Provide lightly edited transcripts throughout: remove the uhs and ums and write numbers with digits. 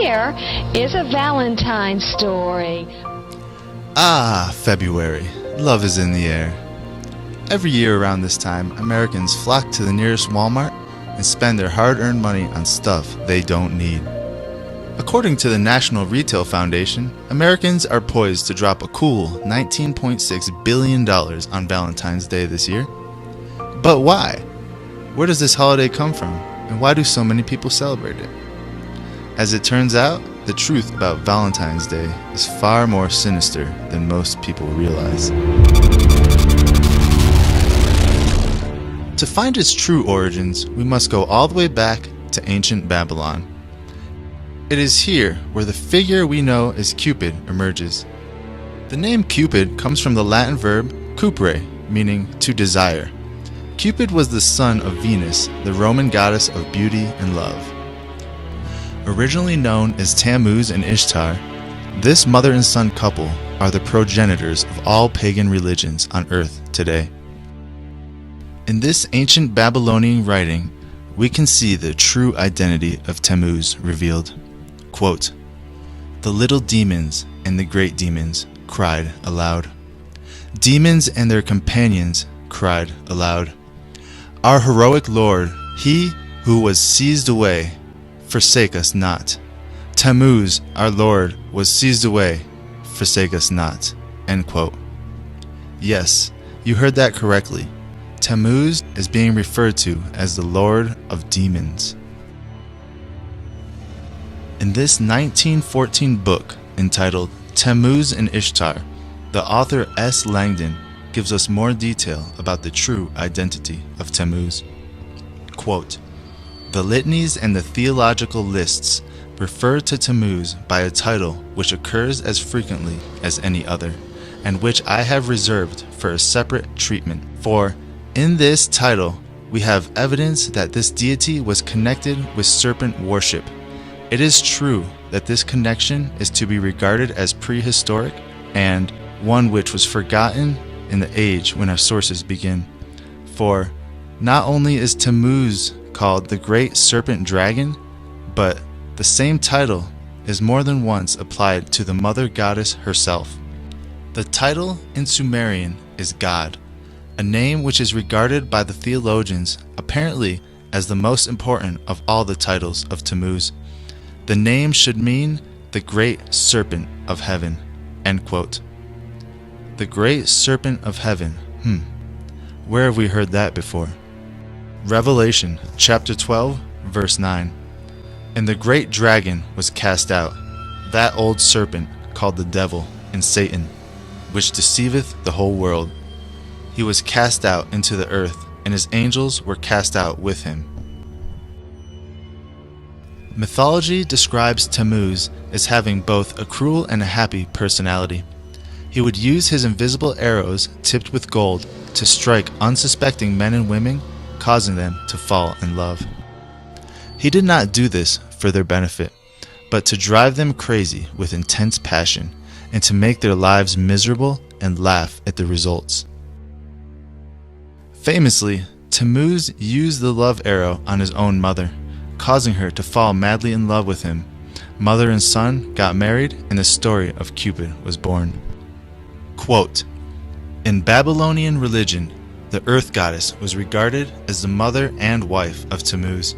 here is a Valentine story. Ah, February. Love is in the air. Every year around this time, Americans flock to the nearest Walmart and spend their hard-earned money on stuff they don't need. According to the National Retail Foundation, Americans are poised to drop a cool $19.6 billion on Valentine's Day this year. But why? Where does this holiday come from, and why do so many people celebrate it? As it turns out, the truth about Valentine's Day is far more sinister than most people realize. To find its true origins, we must go all the way back to ancient Babylon. It is here where the figure we know as Cupid emerges. The name Cupid comes from the Latin verb cupere, meaning to desire. Cupid was the son of Venus, the Roman goddess of beauty and love. Originally known as Tammuz and Ishtar, this mother and son couple are the progenitors of all pagan religions on earth today. In this ancient Babylonian writing, we can see the true identity of Tammuz revealed. Quote, "The little demons and the great demons cried aloud. Demons and their companions cried aloud. Our heroic Lord, he who was seized away, forsake us not. Tammuz, our Lord, was seized away, forsake us not." End quote. Yes, you heard that correctly. Tammuz is being referred to as the Lord of Demons. In this 1914 book entitled Tammuz and Ishtar, the author S. Langdon gives us more detail about the true identity of Tammuz. Quote, "The litanies and the theological lists refer to Tammuz by a title which occurs as frequently as any other, and which I have reserved for a separate treatment. For in this title we have evidence that this deity was connected with serpent worship. It is true that this connection is to be regarded as prehistoric and one which was forgotten in the age when our sources begin. For not only is Tammuz called the Great Serpent Dragon, but the same title is more than once applied to the mother goddess herself. The title in Sumerian is God, a name which is regarded by the theologians apparently as the most important of all the titles of Tammuz. The name should mean the Great Serpent of Heaven." End quote. The Great Serpent of Heaven. Where have we heard that before? Revelation chapter 12, verse 9. "And the great dragon was cast out, that old serpent called the devil and Satan, which deceiveth the whole world. He was cast out into the earth, and his angels were cast out with him." Mythology describes Tammuz as having both a cruel and a happy personality. He would use his invisible arrows tipped with gold to strike unsuspecting men and women, causing them to fall in love. He did not do this for their benefit, but to drive them crazy with intense passion and to make their lives miserable and laugh at the results. Famously, Tammuz used the love arrow on his own mother, causing her to fall madly in love with him. Mother and son got married, and the story of Cupid was born. Quote, "In Babylonian religion, the earth goddess was regarded as the mother and wife of Tammuz.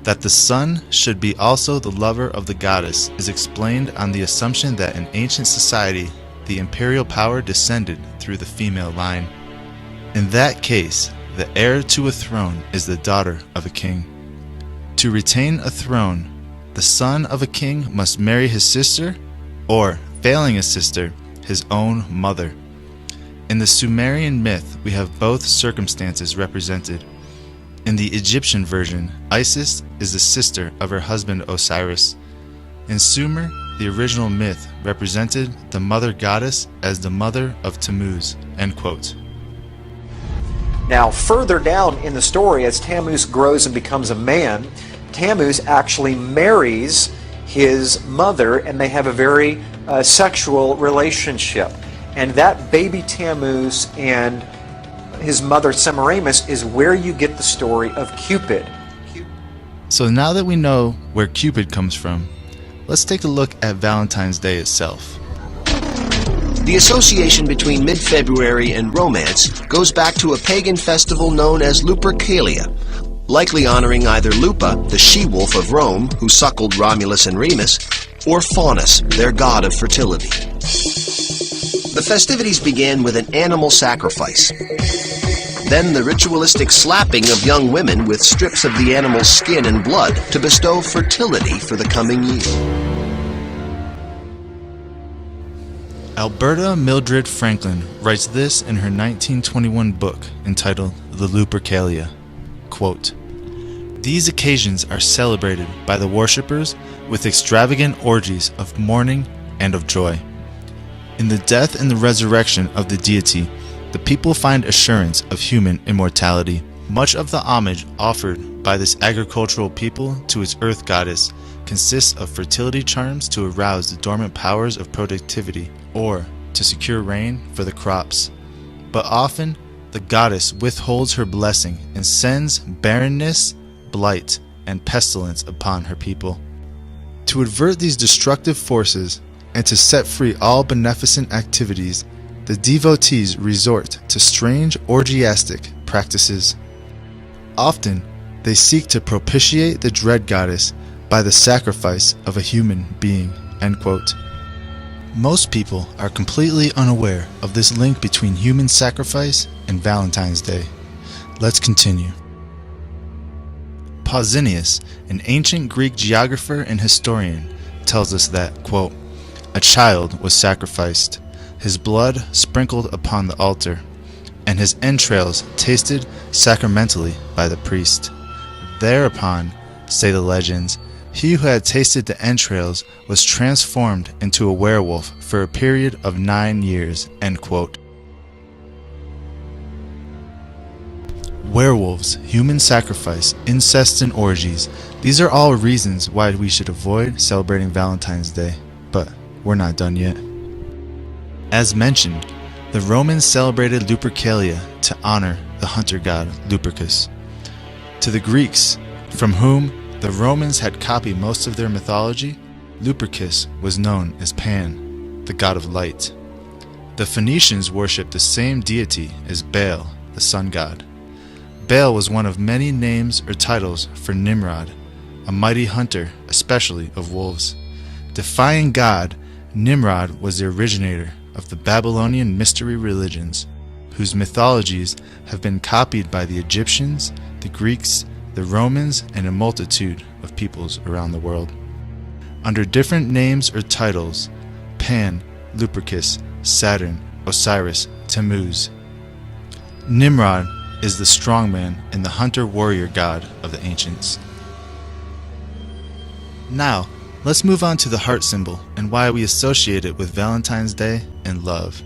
That the son should be also the lover of the goddess is explained on the assumption that in ancient society, the imperial power descended through the female line. In that case, the heir to a throne is the daughter of a king. To retain a throne, the son of a king must marry his sister, or, failing a sister, his own mother. In the Sumerian myth, we have both circumstances represented. In the Egyptian version, Isis is the sister of her husband Osiris. In Sumer, the original myth represented the mother goddess as the mother of Tammuz." End quote. Now, further down in the story, as Tammuz grows and becomes a man, Tammuz actually marries his mother, and they have a very sexual relationship. And that baby Tammuz and his mother Semiramis is where you get the story of Cupid. So now that we know where Cupid comes from, let's take a look at Valentine's Day itself. The association between mid-February and romance goes back to a pagan festival known as Lupercalia, likely honoring either Lupa, the she-wolf of Rome, who suckled Romulus and Remus, or Faunus, their god of fertility. The festivities began with an animal sacrifice. Then the ritualistic slapping of young women with strips of the animal's skin and blood to bestow fertility for the coming year. Alberta Mildred Franklin writes this in her 1921 book entitled The Lupercalia. Quote, "These occasions are celebrated by the worshippers with extravagant orgies of mourning and of joy. In the death and the resurrection of the deity, the people find assurance of human immortality. Much of the homage offered by this agricultural people to its earth goddess consists of fertility charms to arouse the dormant powers of productivity or to secure rain for the crops. But often the goddess withholds her blessing and sends barrenness, blight, and pestilence upon her people. To avert these destructive forces and to set free all beneficent activities, the devotees resort to strange orgiastic practices. Often they seek to propitiate the dread goddess by the sacrifice of a human being." End quote. Most people are completely unaware of this link between human sacrifice and Valentine's Day. Let's continue. Pausanias, an ancient Greek geographer and historian, tells us that, quote, "A child was sacrificed, his blood sprinkled upon the altar, and his entrails tasted sacramentally by the priest. Thereupon, say the legends, he who had tasted the entrails was transformed into a werewolf for a period of 9 years." End quote. Werewolves, human sacrifice, incest, and orgies. These are all reasons why we should avoid celebrating Valentine's Day. But we're not done yet. As mentioned, the Romans celebrated Lupercalia to honor the hunter god Lupercus. To the Greeks, from whom the Romans had copied most of their mythology, Lupercus was known as Pan, the god of light. The Phoenicians worshipped the same deity as Baal, the sun god. Baal was one of many names or titles for Nimrod, a mighty hunter, especially of wolves. Defying God, Nimrod was the originator of the Babylonian mystery religions, whose mythologies have been copied by the Egyptians, the Greeks, the Romans, and a multitude of peoples around the world. Under different names or titles: Pan, Lupercus, Saturn, Osiris, Tammuz. Nimrod is the strongman and the hunter-warrior god of the ancients. Now, let's move on to the heart symbol and why we associate it with Valentine's Day and love.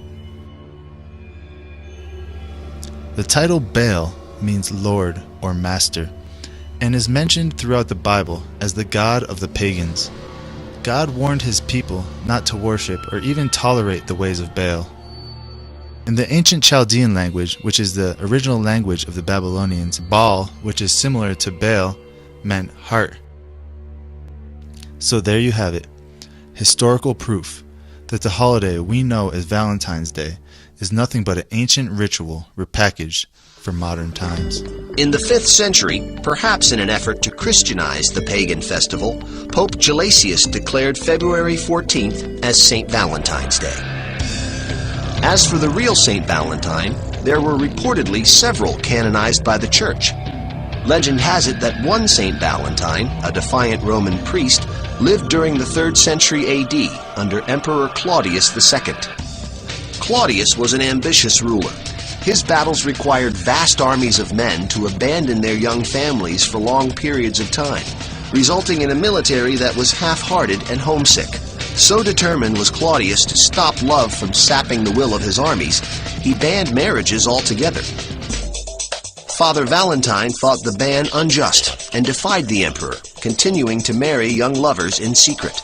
The title Baal means Lord or Master, and is mentioned throughout the Bible as the god of the pagans. God warned his people not to worship or even tolerate the ways of Baal. In the ancient Chaldean language, which is the original language of the Babylonians, Baal, which is similar to Baal, meant heart. So there you have it, historical proof that the holiday we know as Valentine's Day is nothing but an ancient ritual repackaged for modern times. In the 5th century, perhaps in an effort to Christianize the pagan festival, Pope Gelasius declared February 14th as St. Valentine's Day. As for the real St. Valentine, there were reportedly several canonized by the Church. Legend has it that one St. Valentine, a defiant Roman priest, lived during the 3rd century AD under Emperor Claudius II. Claudius was an ambitious ruler. His battles required vast armies of men to abandon their young families for long periods of time, resulting in a military that was half-hearted and homesick. So determined was Claudius to stop love from sapping the will of his armies, he banned marriages altogether. Father Valentine thought the ban unjust and defied the emperor, continuing to marry young lovers in secret.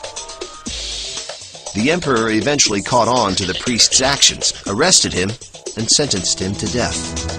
The emperor eventually caught on to the priest's actions, arrested him, and sentenced him to death.